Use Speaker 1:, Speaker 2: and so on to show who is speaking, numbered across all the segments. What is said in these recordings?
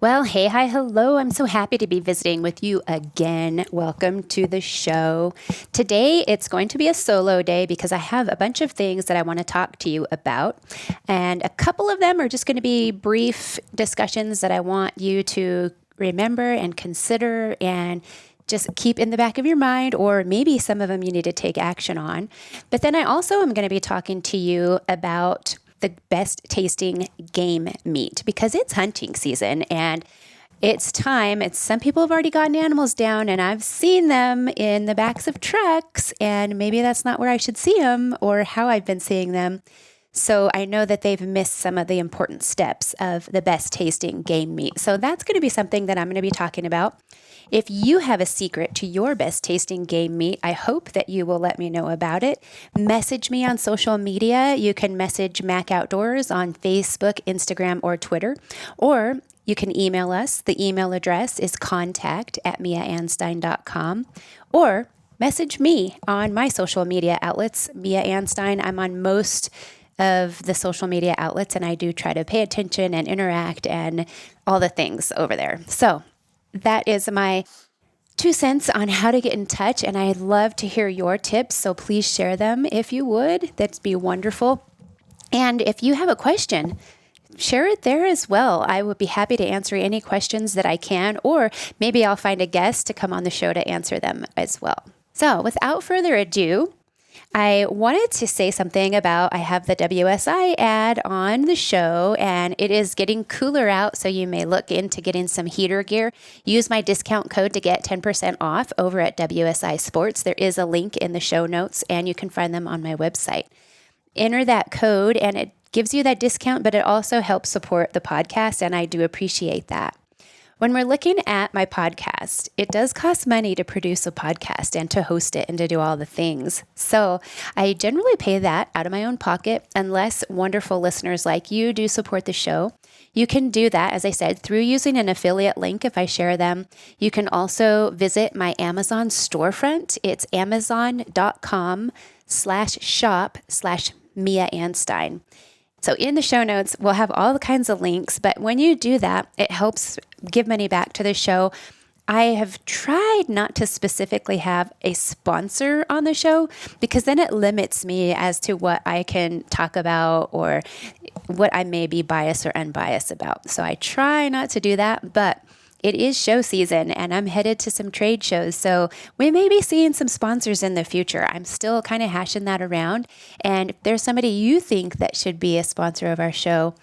Speaker 1: Well, hey, hi, hello. I'm so happy to be visiting with you again. Welcome to the show. Today, it's going to be a solo day because I have a bunch of things that I want to talk to you about. And a couple of them are just going to be brief discussions that I want you to remember and consider and just keep in the back of your mind, or maybe some of them you need to take action on. But then I also am going to be talking to you about the best tasting game meat because it's hunting season and it's time. Some people have already gotten animals down and I've seen them in the backs of trucks, and maybe that's not where I should see them or how I've been seeing them. So I know that they've missed some of the important steps of the best tasting game meat. So that's going to be something that I'm going to be talking about. If you have a secret to your best tasting game meat, I hope that you will let me know about it. Message me on social media. You can message Mac Outdoors on Facebook, Instagram, or Twitter, or you can email us. The email address is contact@miaanstine.com, or message me on my social media outlets, Mia Anstine. I'm on most of the social media outlets, and I do try to pay attention and interact and all the things over there. So that is my 2 cents on how to get in touch, and I'd love to hear your tips, so please share them if you would. That'd be wonderful. And if you have a question, share it there as well. I would be happy to answer any questions that I can, or maybe I'll find a guest to come on the show to answer them as well. So without further ado, I wanted to say something about I have the WSI ad on the show, and it is getting cooler out, so you may look into getting some heater gear. Use my discount code to get 10% off over at WSI Sports. There is a link in the show notes, and you can find them on my website. Enter that code, and it gives you that discount, but it also helps support the podcast, and I do appreciate that. When we're looking at my podcast, it does cost money to produce a podcast and to host it and to do all the things. So I generally pay that out of my own pocket unless wonderful listeners like you do support the show. You can do that, as I said, through using an affiliate link if I share them. You can also visit my Amazon storefront. It's amazon.com/shop/Mia Anstine. So in the show notes, we'll have all the kinds of links, but when you do that, it helps give money back to the show. I have tried not to specifically have a sponsor on the show because then it limits me as to what I can talk about or what I may be biased or unbiased about. So I try not to do that, but it is show season and I'm headed to some trade shows. So we may be seeing some sponsors in the future. I'm still kind of hashing that around. And if there's somebody you think that should be a sponsor of our show,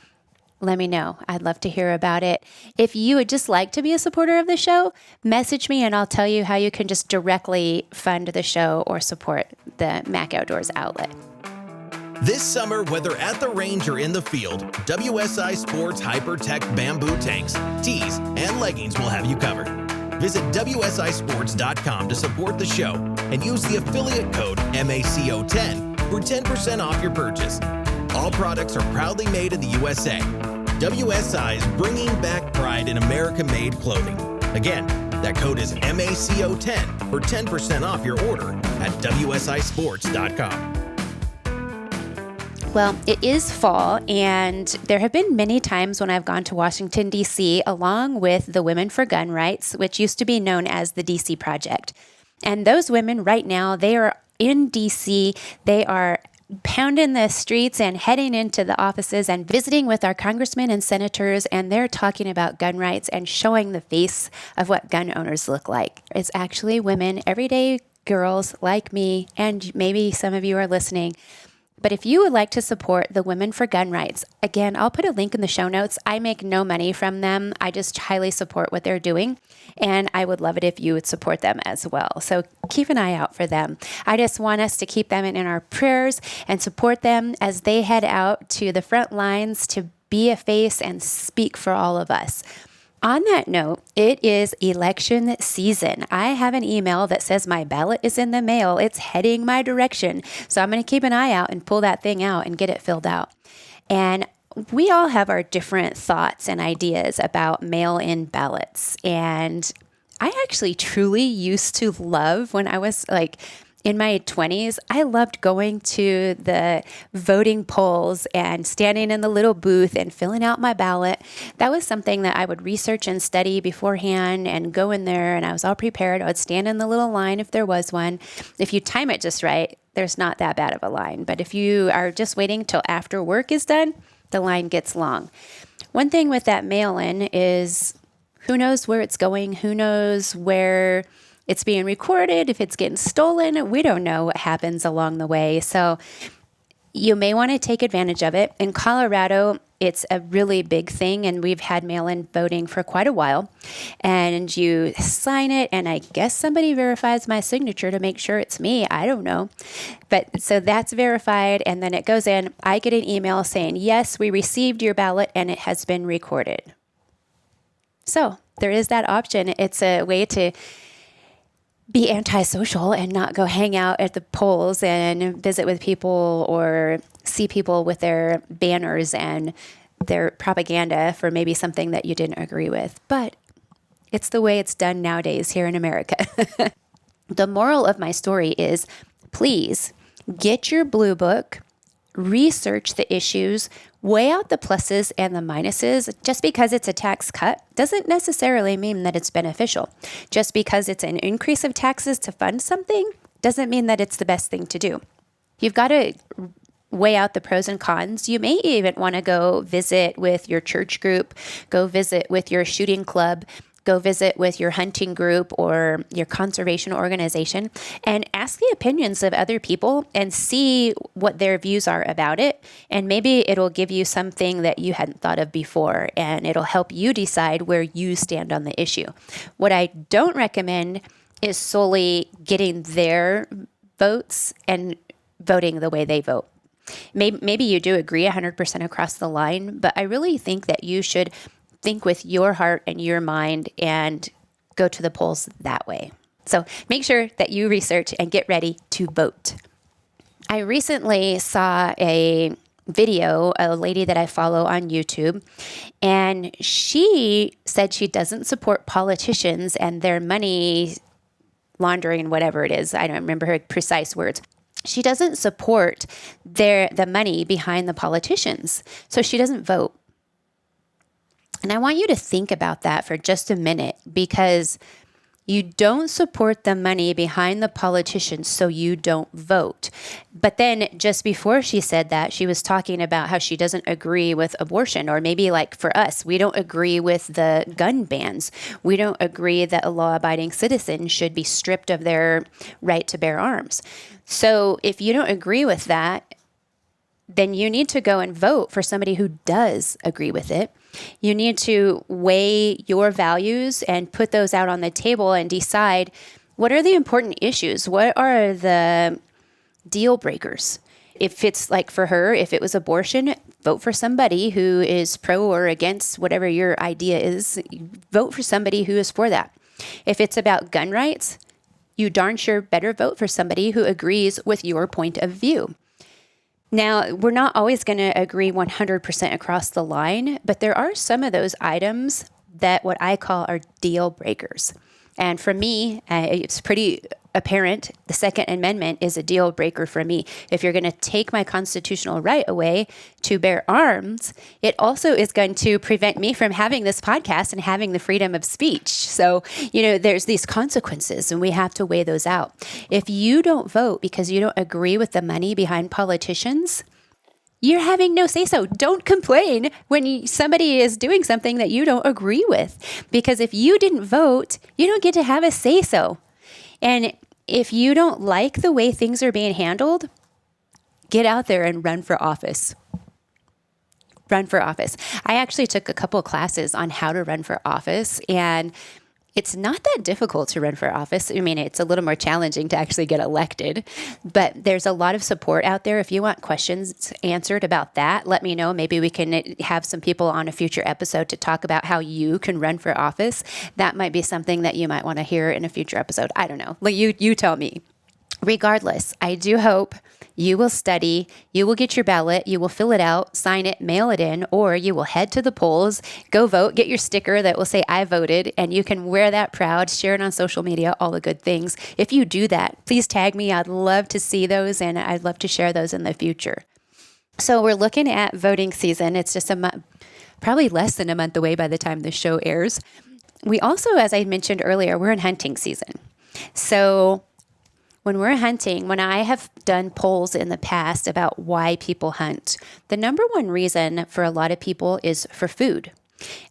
Speaker 1: let me know. I'd love to hear about it. If you would just like to be a supporter of the show, message me and I'll tell you how you can just directly fund the show or support the Mac Outdoors outlet.
Speaker 2: This summer, whether at the range or in the field, WSI Sports Hypertech bamboo tanks, tees, and leggings will have you covered. Visit WSISports.com to support the show and use the affiliate code MACO10 for 10% off your purchase. All products are proudly made in the USA. WSI is bringing back pride in American-made clothing. Again, that code is MACO10 for 10% off your order at WSISports.com.
Speaker 1: Well, it is fall, and there have been many times when I've gone to Washington, D.C., along with the Women for Gun Rights, which used to be known as the D.C. Project. And those women right now, they are in D.C., they are pounding the streets and heading into the offices and visiting with our congressmen and senators, and they're talking about gun rights and showing the face of what gun owners look like. It's actually women, everyday girls like me, and maybe some of you are listening. But if you would like to support the Women for Gun Rights, again, I'll put a link in the show notes. I make no money from them. I just highly support what they're doing, and I would love it if you would support them as well. So keep an eye out for them. I just want us to keep them in our prayers and support them as they head out to the front lines to be a face and speak for all of us. On that note, it is election season. I have an email that says my ballot is in the mail. It's heading my direction. So I'm going to keep an eye out and pull that thing out and get it filled out. And we all have our different thoughts and ideas about mail-in ballots. And I actually truly used to love when I was like in my 20s, I loved going to the voting polls and standing in the little booth and filling out my ballot. That was something that I would research and study beforehand and go in there, and I was all prepared. I would stand in the little line if there was one. If you time it just right, there's not that bad of a line. But if you are just waiting till after work is done, the line gets long. One thing with that mail-in is who knows where it's going, who knows where it's being recorded, if it's getting stolen. We don't know what happens along the way. So you may want to take advantage of it. In Colorado, it's a really big thing, and we've had mail-in voting for quite a while. And you sign it, and I guess somebody verifies my signature to make sure it's me. I don't know. But so that's verified, and then it goes in. I get an email saying, yes, we received your ballot, and it has been recorded. So there is that option. It's a way to be antisocial and not go hang out at the polls and visit with people or see people with their banners and their propaganda for maybe something that you didn't agree with. But it's the way it's done nowadays here in America. The moral of my story is, please get your blue book, research the issues, weigh out the pluses and the minuses. Just because it's a tax cut doesn't necessarily mean that it's beneficial. Just because it's an increase of taxes to fund something doesn't mean that it's the best thing to do. You've got to weigh out the pros and cons. You may even want to go visit with your church group, go visit with your shooting club, go visit with your hunting group or your conservation organization and ask the opinions of other people and see what their views are about it. And maybe it'll give you something that you hadn't thought of before, and it'll help you decide where you stand on the issue. What I don't recommend is solely getting their votes and voting the way they vote. Maybe you do agree 100% across the line, but I really think that you should think with your heart and your mind and go to the polls that way. So make sure that you research and get ready to vote. I recently saw a video, a lady that I follow on YouTube, and she said she doesn't support politicians and their money laundering, whatever it is. I don't remember her precise words. She doesn't support the money behind the politicians, so she doesn't vote. And I want you to think about that for just a minute, because you don't support the money behind the politicians, so you don't vote. But then just before she said that, she was talking about how she doesn't agree with abortion, or maybe like for us, we don't agree with the gun bans. We don't agree that a law-abiding citizen should be stripped of their right to bear arms. So if you don't agree with that, then you need to go and vote for somebody who does agree with it. You need to weigh your values and put those out on the table and decide, what are the important issues? What are the deal breakers? If it's like for her, if it was abortion, vote for somebody who is pro or against whatever your idea is. Vote for somebody who is for that. If it's about gun rights, you darn sure better vote for somebody who agrees with your point of view. Now, we're not always going to agree 100% across the line, but there are some of those items that what I call are deal breakers. And for me, it's pretty apparent the Second Amendment is a deal breaker for me. If you're going to take my constitutional right away to bear arms, it also is going to prevent me from having this podcast and having the freedom of speech. So, there's these consequences, and we have to weigh those out. If you don't vote because you don't agree with the money behind politicians, you're having no say-so. Don't complain when somebody is doing something that you don't agree with, because if you didn't vote, you don't get to have a say-so. And if you don't like the way things are being handled, get out there and run for office. Run for office. I actually took a couple of classes on how to run for office, and it's not that difficult to run for office. I mean, it's a little more challenging to actually get elected, but there's a lot of support out there. If you want questions answered about that, let me know. Maybe we can have some people on a future episode to talk about how you can run for office. That might be something that you might want to hear in a future episode. I don't know. You tell me. Regardless, I do hope You will study, you will get your ballot, you will fill it out, sign it, mail it in, or you will head to the polls, go vote, get your sticker that will say I voted, and you can wear that proud, share it on social media, all the good things. If you do that, please tag me. I'd love to see those, and I'd love to share those in the future. So we're looking at voting season. It's just probably less than a month away by the time the show airs. We also, as I mentioned earlier, we're in hunting season. So when we're hunting, when I have done polls in the past about why people hunt, the number one reason for a lot of people is for food.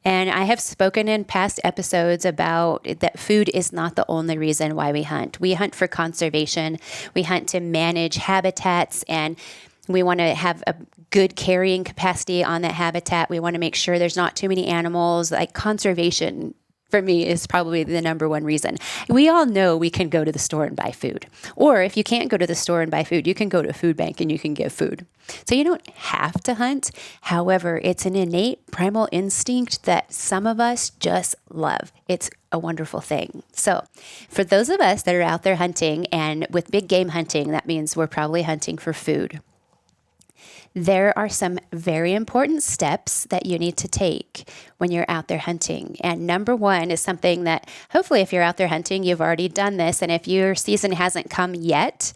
Speaker 1: And I have spoken in past episodes about that food is not the only reason why we hunt. We hunt for conservation. We hunt to manage habitats, and we want to have a good carrying capacity on that habitat. We want to make sure there's not too many animals. Like conservation for me is probably the number one reason. We all know we can go to the store and buy food. Or if you can't go to the store and buy food, you can go to a food bank and you can get food. So you don't have to hunt. However, it's an innate primal instinct that some of us just love. It's a wonderful thing. So for those of us that are out there hunting, and with big game hunting, that means we're probably hunting for food. There are some very important steps that you need to take when you're out there hunting. And number one is something that hopefully if you're out there hunting, you've already done this. And if your season hasn't come yet,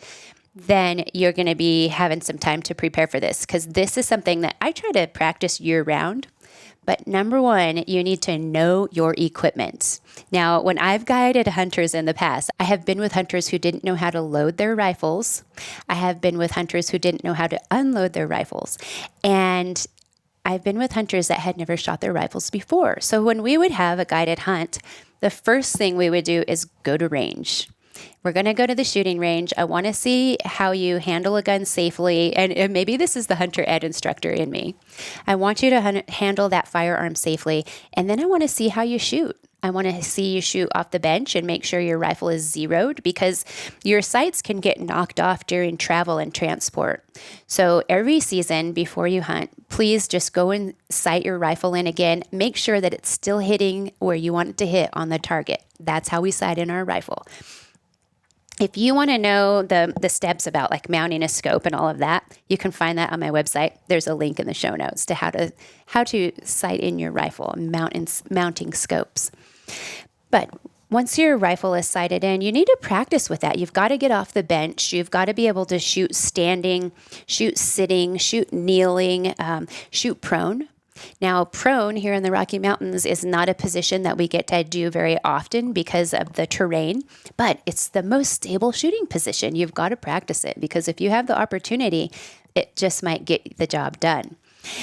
Speaker 1: then you're going to be having some time to prepare for this, because this is something that I try to practice year round. But number one, you need to know your equipment. Now, when I've guided hunters in the past, I have been with hunters who didn't know how to load their rifles. I have been with hunters who didn't know how to unload their rifles. And I've been with hunters that had never shot their rifles before. So when we would have a guided hunt, the first thing we would do is go to range. We're going to go to the shooting range. I want to see how you handle a gun safely. And maybe this is the hunter ed instructor in me. I want you to handle that firearm safely. And then I want to see how you shoot. I want to see you shoot off the bench and make sure your rifle is zeroed, because your sights can get knocked off during travel and transport. So every season before you hunt, please just go and sight your rifle in again. Make sure that it's still hitting where you want it to hit on the target. That's how we sight in our rifle. If you want to know the steps about like mounting a scope and all of that, you can find that on my website. There's a link in the show notes to how to sight in your rifle and mounting scopes. But once your rifle is sighted in, you need to practice with that. You've got to get off the bench. You've got to be able to shoot standing, shoot sitting, shoot kneeling, shoot prone. Now, prone here in the Rocky Mountains is not a position that we get to do very often because of the terrain, but it's the most stable shooting position. You've got to practice it, because if you have the opportunity, it just might get the job done.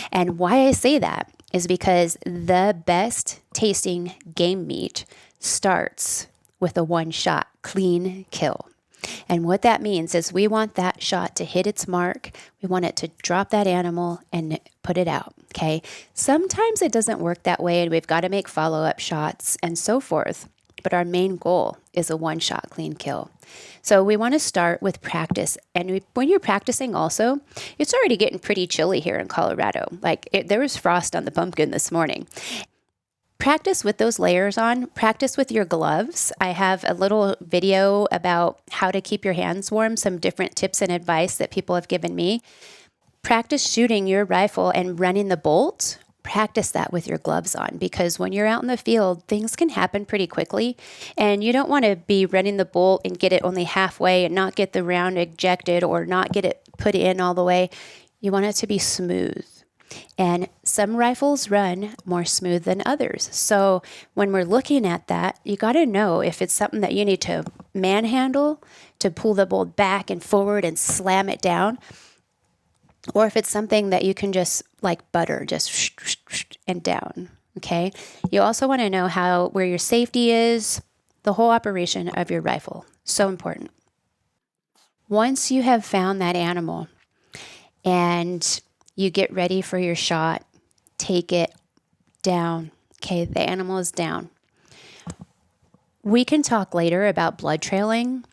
Speaker 1: And why I say that is because the best tasting game meat starts with a one-shot clean kill. And what that means is we want that shot to hit its mark. We want it to drop that animal and put it out, okay? Sometimes it doesn't work that way, and we've got to make follow-up shots and so forth. But our main goal is a one-shot clean kill. So we want to start with practice. And when you're practicing also, it's already getting pretty chilly here in Colorado. There was frost on the pumpkin this morning. Practice with those layers on. Practice with your gloves. I have a little video about how to keep your hands warm, some different tips and advice that people have given me. Practice shooting your rifle and running the bolt. Practice that with your gloves on, because when you're out in the field, things can happen pretty quickly, and you don't want to be running the bolt and get it only halfway and not get the round ejected or not get it put in all the way. You want it to be smooth. And some rifles run more smooth than others. So when we're looking at that, you got to know if it's something that you need to manhandle to pull the bolt back and forward and slam it down, or if it's something that you can just like butter, just and down. Okay. You also want to know where your safety is, the whole operation of your rifle. So important. Once you have found that animal and you get ready for your shot, take it down. Okay, the animal is down. We can talk later about blood trailing.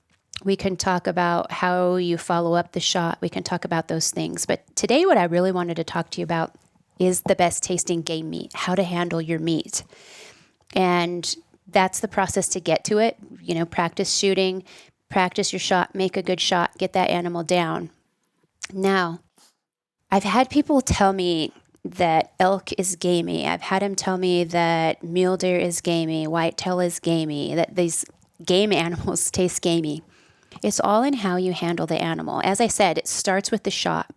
Speaker 1: We can talk about how you follow up the shot. We can talk about those things. But today what I really wanted to talk to you about is the best tasting game meat, how to handle your meat. And that's the process to get to it. Practice shooting, practice your shot, make a good shot, get that animal down. Now, I've had people tell me that elk is gamey. I've had them tell me that mule deer is gamey, whitetail is gamey, that these game animals taste gamey. It's all in how you handle the animal. As I said, it starts with the shot.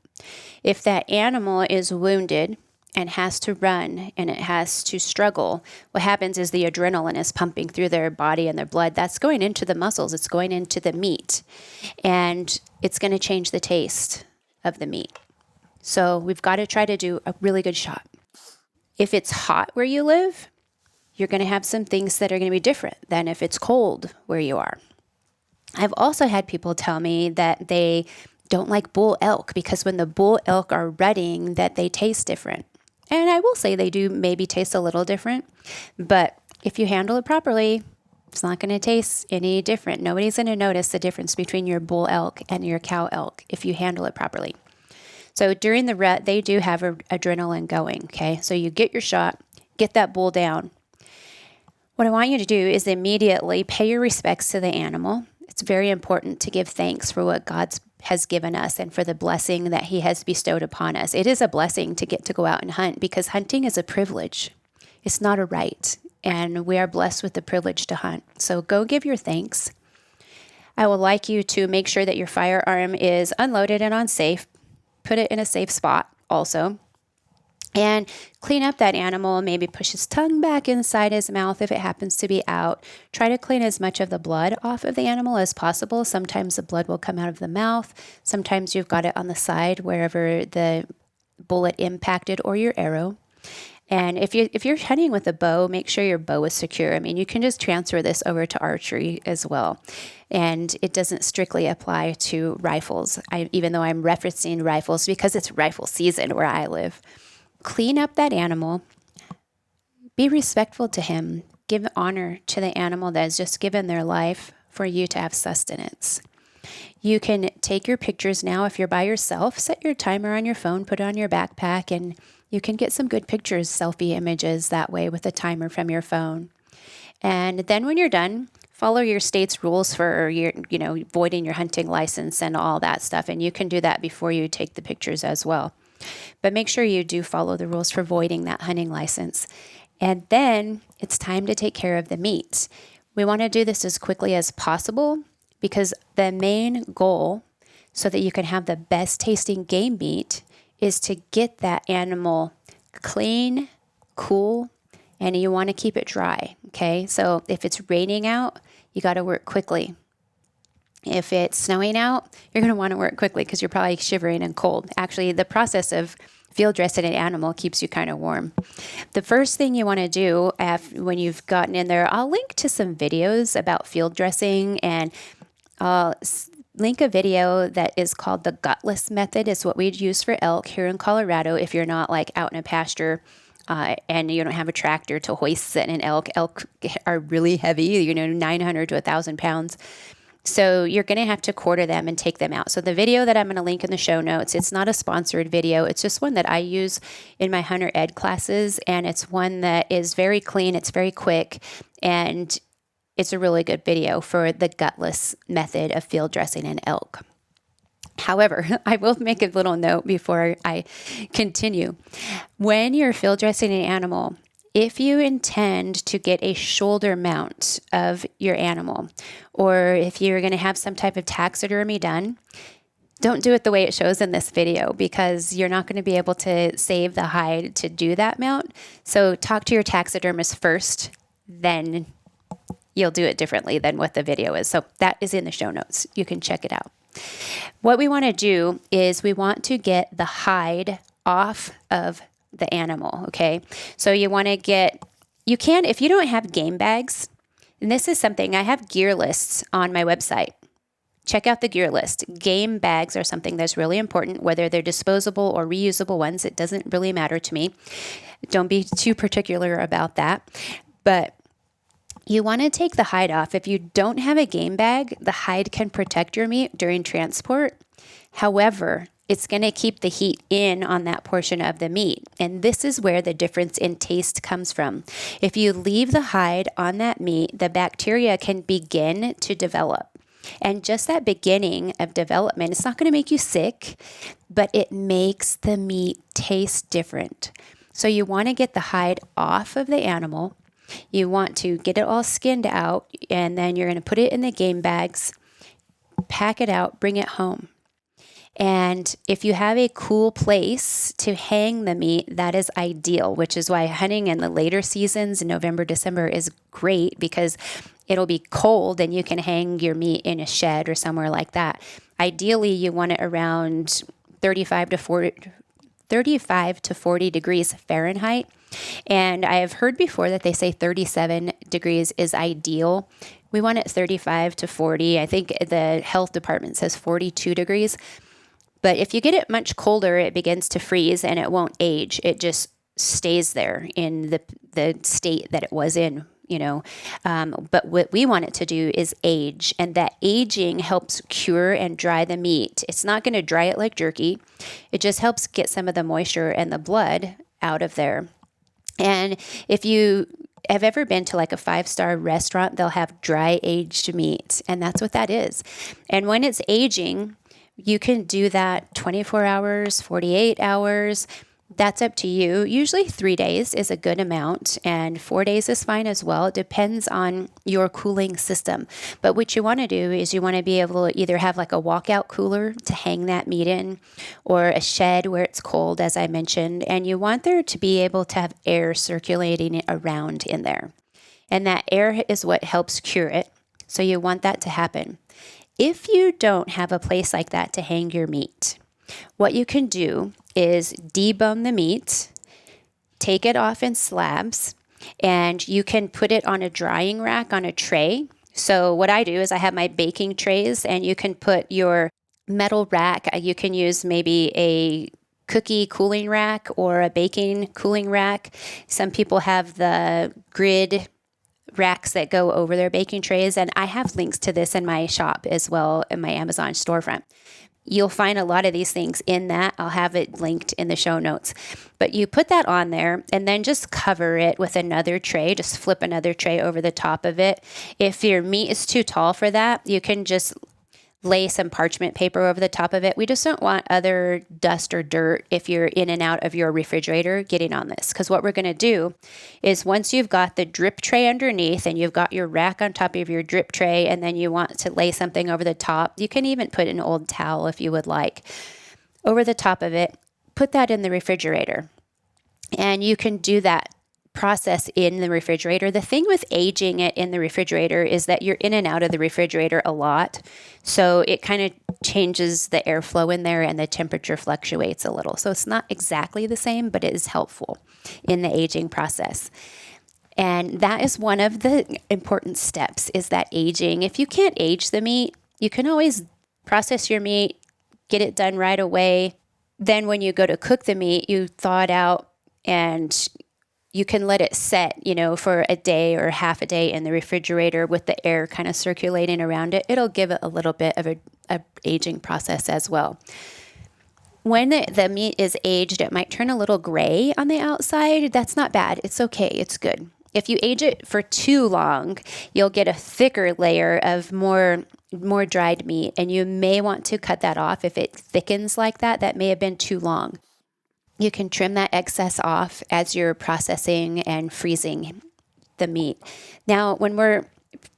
Speaker 1: If that animal is wounded and has to run and it has to struggle, what happens is the adrenaline is pumping through their body and their blood. That's going into the muscles, it's going into the meat, and it's going to change the taste of the meat. So we've got to try to do a really good shot. If it's hot where you live, you're going to have some things that are going to be different than if it's cold where you are. I've also had people tell me that they don't like bull elk because when the bull elk are rutting, that they taste different. And I will say they do maybe taste a little different, but if you handle it properly, it's not going to taste any different. Nobody's going to notice the difference between your bull elk and your cow elk if you handle it properly. So during the rut, they do have adrenaline going, okay? So you get your shot, get that bull down. What I want you to do is immediately pay your respects to the animal. It's very important to give thanks for what God has given us and for the blessing that he has bestowed upon us. It is a blessing to get to go out and hunt because hunting is a privilege. It's not a right, and we are blessed with the privilege to hunt. So go give your thanks. I would like you to make sure that your firearm is unloaded and on safe. Put it in a safe spot also. And clean up that animal, maybe push his tongue back inside his mouth if it happens to be out. Try to clean as much of the blood off of the animal as possible. Sometimes the blood will come out of the mouth. Sometimes you've got it on the side wherever the bullet impacted or your arrow. And if you're hunting with a bow, make sure your bow is secure. I mean, you can just transfer this over to archery as well. And it doesn't strictly apply to rifles, even though I'm referencing rifles because it's rifle season where I live. Clean up that animal. Be respectful to him. Give honor to the animal that has just given their life for you to have sustenance. You can take your pictures now if you're by yourself. Set your timer on your phone, put it on your backpack, and you can get some good pictures, selfie images that way with a timer from your phone. And then when you're done, follow your state's rules for your, voiding your hunting license and all that stuff. And you can do that before you take the pictures as well. But make sure you do follow the rules for voiding that hunting license. And then it's time to take care of the meat. We want to do this as quickly as possible because the main goal, so that you can have the best tasting game meat, is to get that animal clean, cool, and you want to keep it dry, okay? So if it's raining out, you got to work quickly. If it's snowing out, you're going to want to work quickly because you're probably shivering and cold. Actually, the process of field dressing an animal keeps you kind of warm. The first thing you want to do when you've gotten in there, I'll link to some videos about field dressing, and I'll link a video that is called the gutless method. It's what we'd use for elk here in Colorado if you're not like out in a pasture and you don't have a tractor to hoist an elk. Elk are really heavy, 900 to 1,000 pounds. So you're going to have to quarter them and take them out. So the video that I'm going to link in the show notes, it's not a sponsored video. It's just one that I use in my hunter ed classes. And it's one that is very clean. It's very quick. And it's a really good video for the gutless method of field dressing an elk. However, I will make a little note before I continue. When you're field dressing an animal, if you intend to get a shoulder mount of your animal, or if you're going to have some type of taxidermy done, don't do it the way it shows in this video because you're not going to be able to save the hide to do that mount. So talk to your taxidermist first, then you'll do it differently than what the video is. So that is in the show notes. You can check it out. What we want to do is we want to get the hide off of the animal, okay? So you want to if you don't have game bags, and this is something, I have gear lists on my website. Check out the gear list. Game bags are something that's really important, whether they're disposable or reusable ones. It doesn't really matter to me. Don't be too particular about that. But you want to take the hide off. If you don't have a game bag, the hide can protect your meat during transport. However, it's going to keep the heat in on that portion of the meat. And this is where the difference in taste comes from. If you leave the hide on that meat, the bacteria can begin to develop. And just that beginning of development, it's not going to make you sick, but it makes the meat taste different. So you want to get the hide off of the animal. You want to get it all skinned out, and then you're going to put it in the game bags, pack it out, bring it home. And if you have a cool place to hang the meat, that is ideal, which is why hunting in the later seasons, November, December, is great because it'll be cold and you can hang your meat in a shed or somewhere like that. Ideally, you want it around 35 to 40 degrees Fahrenheit. And I have heard before that they say 37 degrees is ideal. We want it 35 to 40. I think the health department says 42 degrees. But if you get it much colder, it begins to freeze and it won't age. It just stays there in the state that it was in, But what we want it to do is age. And that aging helps cure and dry the meat. It's not going to dry it like jerky. It just helps get some of the moisture and the blood out of there. And if you have ever been to like a 5-star restaurant, they'll have dry aged meat. And that's what that is. And when it's aging, you can do that 24 hours, 48 hours. That's up to you. Usually 3 days is a good amount, and 4 days is fine as well. It depends on your cooling system. But what you want to do is you want to be able to either have like a walkout cooler to hang that meat in, or a shed where it's cold, as I mentioned. And you want there to be able to have air circulating around in there. And that air is what helps cure it. So you want that to happen. If you don't have a place like that to hang your meat, what you can do is debone the meat, take it off in slabs, and you can put it on a drying rack on a tray. So what I do is I have my baking trays, and you can put your metal rack. You can use maybe a cookie cooling rack or a baking cooling rack. Some people have the grid racks that go over their baking trays, and I have links to this in my shop as well, in my Amazon storefront. You'll find a lot of these things in that. I'll have it linked in the show notes. But you put that on there and then just cover it with another tray. Just flip another tray over the top of it. If your meat is too tall for that, you can just lay some parchment paper over the top of it. We just don't want other dust or dirt if you're in and out of your refrigerator getting on this. Because what we're going to do is once you've got the drip tray underneath and you've got your rack on top of your drip tray, and then you want to lay something over the top, you can even put an old towel if you would like over the top of it. Put that in the refrigerator. And you can do that process in the refrigerator. The thing with aging it in the refrigerator is that you're in and out of the refrigerator a lot. So it kind of changes the airflow in there and the temperature fluctuates a little. So it's not exactly the same, but it is helpful in the aging process. And that is one of the important steps, is that aging. If you can't age the meat, you can always process your meat, get it done right away. Then when you go to cook the meat, you thaw it out and you can let it set, for a day or half a day in the refrigerator with the air kind of circulating around it. It'll give it a little bit of a aging process as well. When the meat is aged, it might turn a little gray on the outside. That's not bad. It's okay. It's good. If you age it for too long, you'll get a thicker layer of more dried meat, and you may want to cut that off. If it thickens like that, that may have been too long. You can trim that excess off as you're processing and freezing the meat. Now, when we're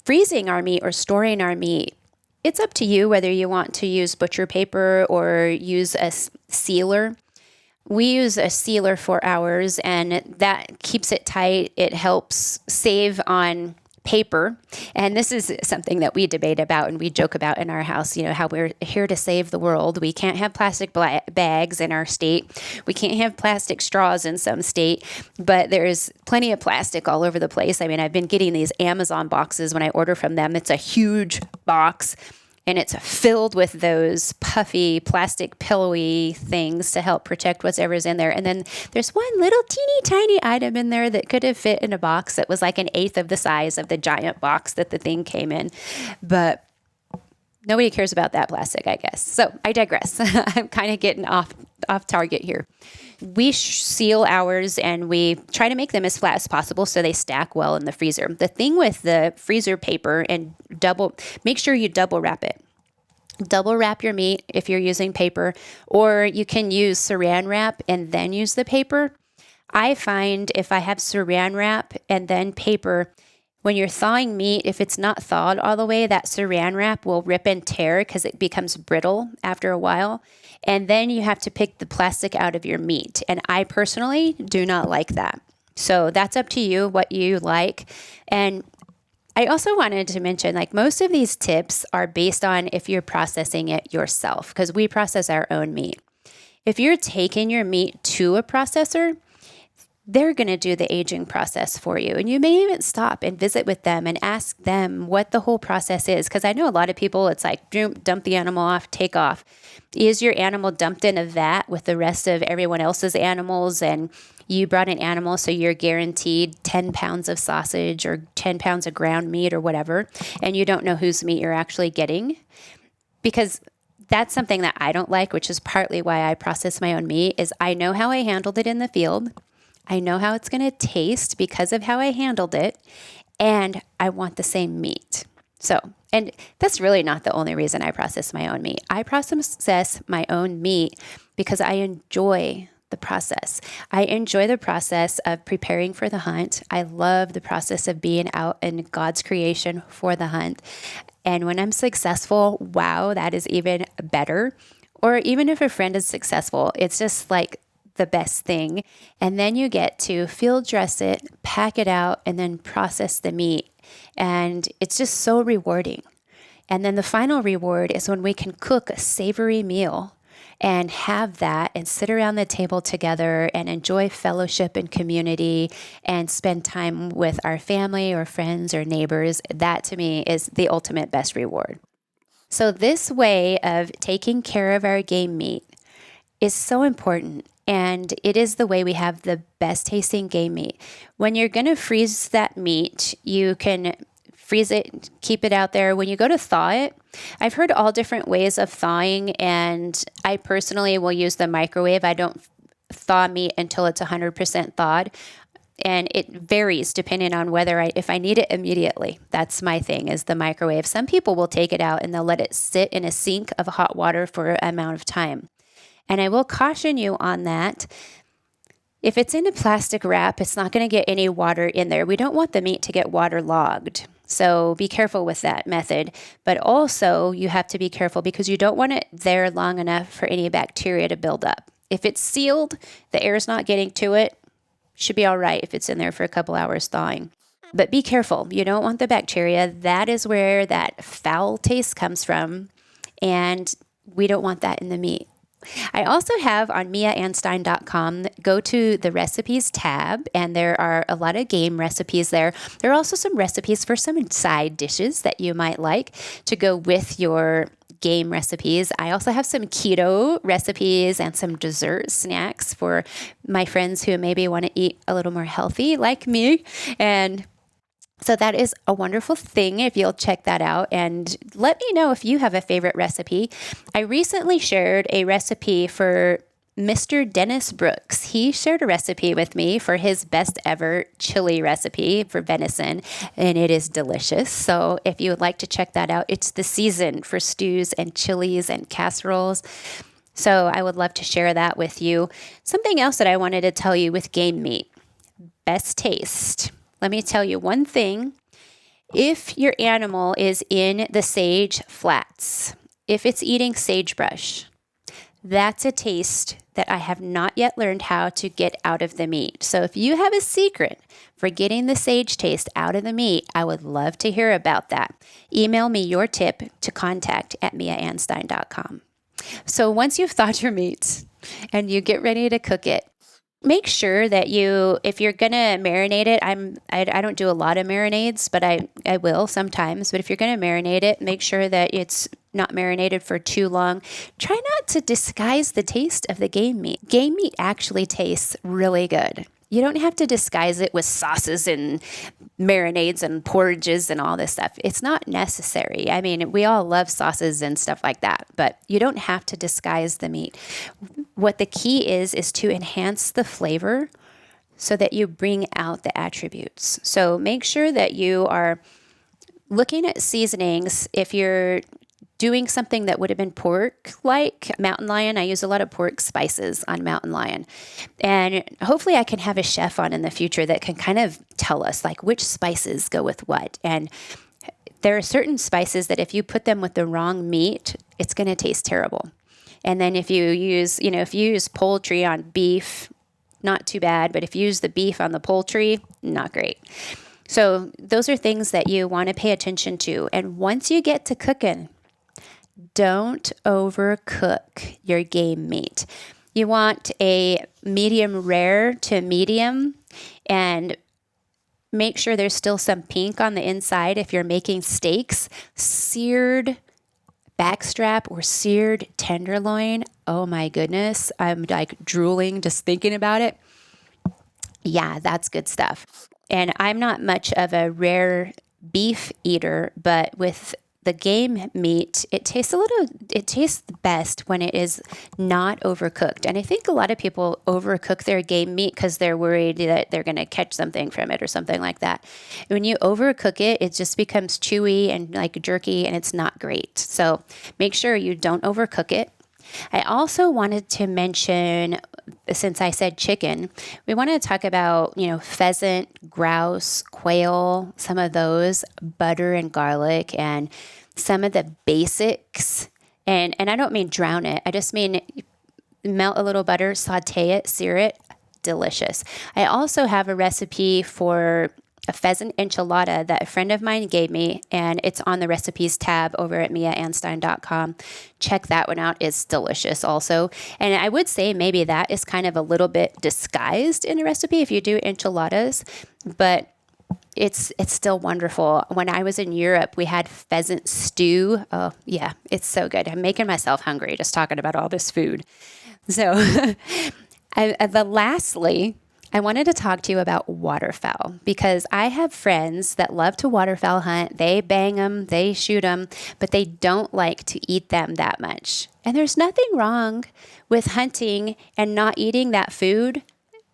Speaker 1: freezing our meat or storing our meat, it's up to you whether you want to use butcher paper or use a sealer. We use a sealer for ours, and that keeps it tight. It helps save on paper. And this is something that we debate about and we joke about in our house, how we're here to save the world. We can't have plastic bags in our state. We can't have plastic straws in some state, but there's plenty of plastic all over the place. I mean, I've been getting these Amazon boxes when I order from them. It's a huge box, and it's filled with those puffy plastic pillowy things to help protect whatever's in there. And then there's one little teeny tiny item in there that could have fit in a box that was like 1/8 of the size of the giant box that the thing came in. But Nobody cares about that plastic, I guess. So I digress. I'm kind of getting off target here. We seal ours and we try to make them as flat as possible so they stack well in the freezer. The thing with the freezer paper and make sure you double wrap it. Double wrap your meat if you're using paper, or you can use saran wrap and then use the paper. I find if I have saran wrap and then paper, when you're thawing meat, if it's not thawed all the way, that saran wrap will rip and tear because it becomes brittle after a while. And then you have to pick the plastic out of your meat. And I personally do not like that. So that's up to you, what you like. And I also wanted to mention, like, most of these tips are based on if you're processing it yourself, because we process our own meat. If you're taking your meat to a processor, they're going to do the aging process for you. And you may even stop and visit with them and ask them what the whole process is. Because I know a lot of people, it's like, dump the animal off, take off. Is your animal dumped in a vat with the rest of everyone else's animals, and you brought an animal so you're guaranteed 10 pounds of sausage or 10 pounds of ground meat or whatever, and you don't know whose meat you're actually getting? Because that's something that I don't like, which is partly why I process my own meat, is I know how I handled it in the field. I know how it's going to taste because of how I handled it, and I want the same meat. So, and that's really not the only reason I process my own meat. I process my own meat because I enjoy the process. I enjoy the process of preparing for the hunt. I love the process of being out in God's creation for the hunt. And when I'm successful, wow, that is even better. Or even if a friend is successful, it's just like the best thing. And then you get to field dress it, pack it out, and then process the meat. And it's just so rewarding. And then the final reward is when we can cook a savory meal and have that and sit around the table together and enjoy fellowship and community and spend time with our family or friends or neighbors. That to me is the ultimate best reward. So this way of taking care of our game meat is so important. And it is the way we have the best tasting game meat. When you're going to freeze that meat, you can freeze it, keep it out there. When you go to thaw it, I've heard all different ways of thawing, and I personally will use the microwave. I don't thaw meat until it's 100% thawed. And it varies depending on if I need it immediately. That's my thing, is the microwave. Some people will take it out and they'll let it sit in a sink of hot water for an amount of time. And I will caution you on that. If it's in a plastic wrap, it's not going to get any water in there. We don't want the meat to get waterlogged. So be careful with that method. But also you have to be careful because you don't want it there long enough for any bacteria to build up. If it's sealed, the air's not getting to it, should be all right if it's in there for a couple hours thawing. But be careful. You don't want the bacteria. That is where that foul taste comes from. And we don't want that in the meat. I also have on miaanstine.com, go to the recipes tab, and there are a lot of game recipes there. There are also some recipes for some side dishes that you might like to go with your game recipes. I also have some keto recipes and some dessert snacks for my friends who maybe want to eat a little more healthy like me. And so that is a wonderful thing if you'll check that out, and let me know if you have a favorite recipe. I recently shared a recipe for Mr. Dennis Brooks. He shared a recipe with me for his best ever chili recipe for venison, and it is delicious. So if you would like to check that out, it's the season for stews and chilies and casseroles. So I would love to share that with you. Something else that I wanted to tell you with game meat, best taste. Let me tell you one thing. If your animal is in the sage flats, if it's eating sagebrush, that's a taste that I have not yet learned how to get out of the meat. So if you have a secret for getting the sage taste out of the meat, I would love to hear about that. Email me your tip to contact@miaanstine.com. So once you've thawed your meat and you get ready to cook it, make sure that if you're going to marinate it, I don't do a lot of marinades, but I will sometimes. But if you're going to marinate it, make sure that it's not marinated for too long. Try not to disguise the taste of the game meat. Game meat actually tastes really good. You don't have to disguise it with sauces and marinades and porridges and all this stuff. It's not necessary. I mean, we all love sauces and stuff like that, but you don't have to disguise the meat. What the key is to enhance the flavor so that you bring out the attributes. So make sure that you are looking at seasonings. If you're doing something that would have been pork, like Mountain Lion, I use a lot of pork spices on Mountain Lion. And hopefully I can have a chef on in the future that can kind of tell us like which spices go with what. And there are certain spices that if you put them with the wrong meat, it's going to taste terrible. And then if you use poultry on beef, not too bad, but if you use the beef on the poultry, not great. So those are things that you want to pay attention to. And once you get to cooking, don't overcook your game meat. You want a medium rare to medium, and make sure there's still some pink on the inside if you're making steaks. Seared backstrap or seared tenderloin. Oh my goodness. I'm like drooling just thinking about it. Yeah, that's good stuff. And I'm not much of a rare beef eater, but with the game meat, it tastes best when it is not overcooked. And I think a lot of people overcook their game meat because they're worried that they're going to catch something from it or something like that. When you overcook it, it just becomes chewy and like jerky, and it's not great. So make sure you don't overcook it. I also wanted to mention, since I said chicken, we want to talk about, pheasant, grouse, quail, some of those, butter and garlic, and some of the basics. And I don't mean drown it. I just mean melt a little butter, saute it, sear it. Delicious. I also have a recipe for a pheasant enchilada that a friend of mine gave me, and it's on the recipes tab over at miaanstine.com. Check that one out. It's delicious also. And I would say maybe that is kind of a little bit disguised in a recipe if you do enchiladas, but it's still wonderful. When I was in Europe, we had pheasant stew. Oh, yeah, it's so good. I'm making myself hungry just talking about all this food. So lastly, I wanted to talk to you about waterfowl because I have friends that love to waterfowl hunt. They bang them, they shoot them, but they don't like to eat them that much. And there's nothing wrong with hunting and not eating that food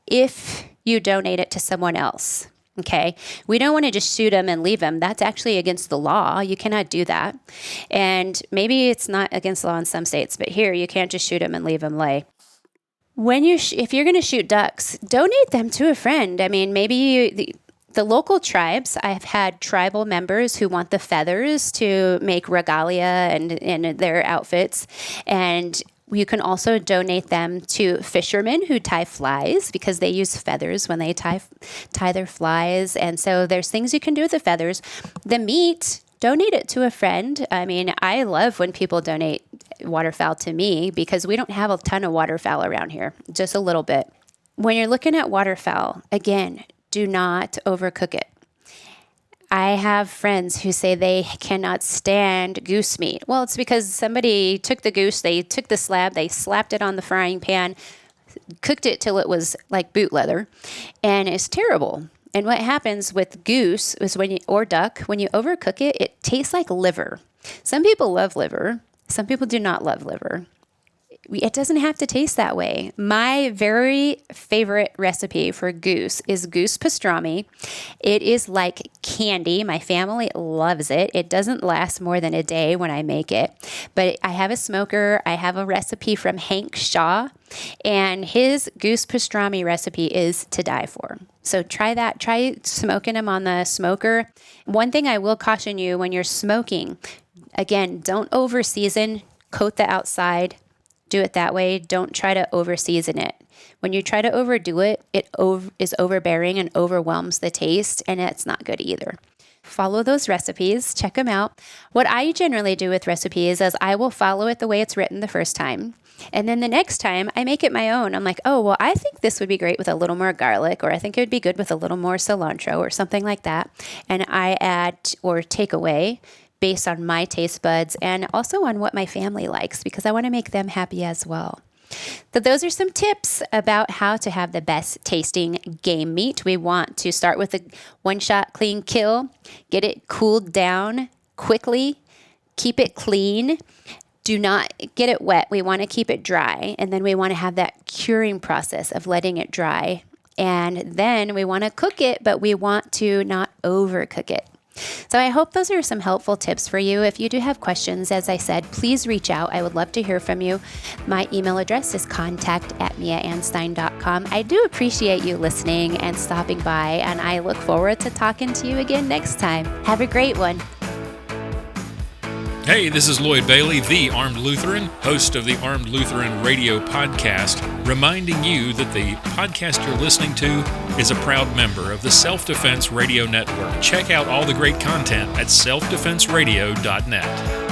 Speaker 1: if you donate it to someone else. Okay. We don't want to just shoot them and leave them. That's actually against the law. You cannot do that. And maybe it's not against the law in some states, but here you can't just shoot them and leave them lay. When if you're going to shoot ducks, donate them to a friend. I mean, maybe the local tribes, I've had tribal members who want the feathers to make regalia and their outfits. And you can also donate them to fishermen who tie flies because they use feathers when they tie their flies. And so there's things you can do with the feathers. The meat, donate it to a friend. I mean, I love when people donate waterfowl to me because we don't have a ton of waterfowl around here, just a little bit. When you're looking at waterfowl, again, do not overcook it. I have friends who say they cannot stand goose meat. Well, it's because somebody took the goose, they took the slab, they slapped it on the frying pan, cooked it till it was like boot leather, and it's terrible. And what happens with goose is or duck, when you overcook it, it tastes like liver. Some people love liver. Some people do not love liver. It doesn't have to taste that way. My very favorite recipe for goose is goose pastrami. It is like candy. My family loves it. It doesn't last more than a day when I make it. But I have a smoker. I have a recipe from Hank Shaw, and his goose pastrami recipe is to die for. So try that. Try smoking them on the smoker. One thing I will caution you when you're smoking, again, don't over season. Coat the outside. Do it that way. Don't try to over season it. When you try to overdo it, it is overbearing and overwhelms the taste, and it's not good either. Follow those recipes. Check them out. What I generally do with recipes is I will follow it the way it's written the first time. And then the next time I make it my own. I'm like, oh, well, I think this would be great with a little more garlic, or I think it would be good with a little more cilantro or something like that. And I add or take away based on my taste buds and also on what my family likes because I want to make them happy as well. So those are some tips about how to have the best tasting game meat. We want to start with a one-shot clean kill, get it cooled down quickly, keep it clean. Do not get it wet. We want to keep it dry. And then we want to have that curing process of letting it dry. And then we want to cook it, but we want to not overcook it. So I hope those are some helpful tips for you. If you do have questions, as I said, please reach out. I would love to hear from you. My email address is contact@miaanstine.com. I do appreciate you listening and stopping by, and I look forward to talking to you again next time. Have a great one.
Speaker 3: Hey, this is Lloyd Bailey, the Armed Lutheran, host of the Armed Lutheran Radio Podcast, reminding you that the podcast you're listening to is a proud member of the Self-Defense Radio Network. Check out all the great content at selfdefenseradio.net.